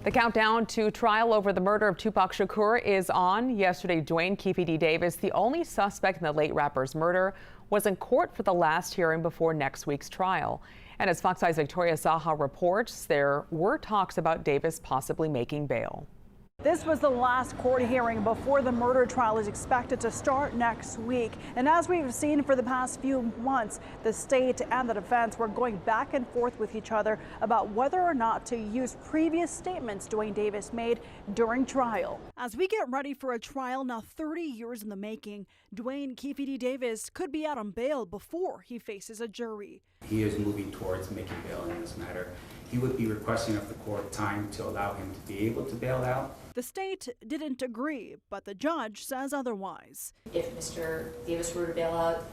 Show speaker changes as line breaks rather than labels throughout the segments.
The countdown to trial over the murder of Tupac Shakur is on. Yesterday, Duane Keffe D Davis, the only suspect in the late rapper's murder, was in court for the last hearing before next week's trial. And as Fox 5's Victoria Saha reports, there were talks about Davis possibly making bail.
This was the last court hearing before the murder trial is expected to start next week. And as we've seen for the past few months, the state and the defense were going back and forth with each other about whether or not to use previous statements Duane Davis made during trial. As we get ready for a trial now 30 years in the making, Duane Keffe D Davis could be out on bail before he faces a jury.
He is moving towards making bail in this matter. He would be requesting of the court time to allow him to be able to bail out.
The state didn't agree, but the judge says otherwise.
If Mr. Davis were to bail out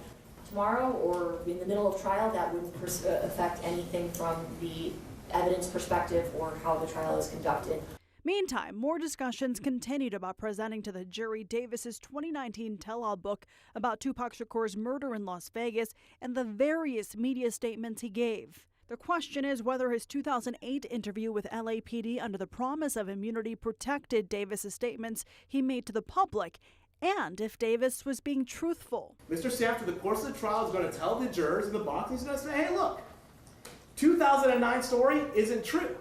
tomorrow or in the middle of trial, that wouldn't affect anything from the evidence perspective or how the trial is conducted.
Meantime, more discussions continued about presenting to the jury Davis's 2019 tell-all book about Tupac Shakur's murder in Las Vegas and the various media statements he gave. The question is whether his 2008 interview with LAPD under the promise of immunity protected Davis's statements he made to the public, and if Davis was being truthful.
Mr. Sam, through the course of the trial, is going to tell the jurors in the box, he's going to say, hey, look, 2009 story isn't true.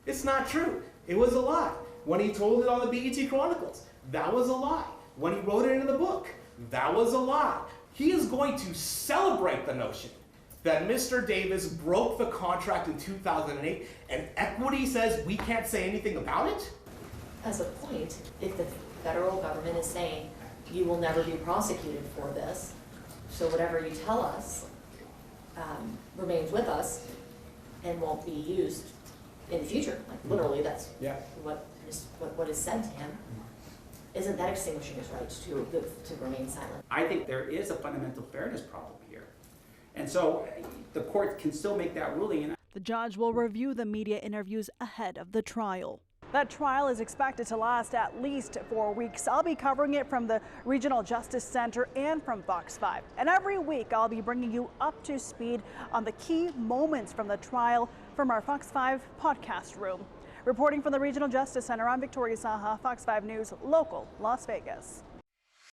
It's not true. It was a lie. When he told it on the BET Chronicles, that was a lie. When he wrote it in the book, that was a lie. He is going to celebrate the notion that Mr. Davis broke the contract in 2008 and equity says we can't say anything about it?
As a point, if the federal government is saying you will never be prosecuted for this, so whatever you tell us remains with us and won't be used in the future, like literally that's what is said to him, isn't that extinguishing his rights to remain silent?
I think there is a fundamental fairness problem here. And so the court can still make that ruling.
The judge will review the media interviews ahead of the trial. That trial is expected to last at least 4 weeks. I'll be covering it from the Regional Justice Center and from Fox 5. And every week I'll be bringing you up to speed on the key moments from the trial from our Fox 5 podcast room. Reporting from the Regional Justice Center, I'm Victoria Saha, Fox 5 News, local Las Vegas.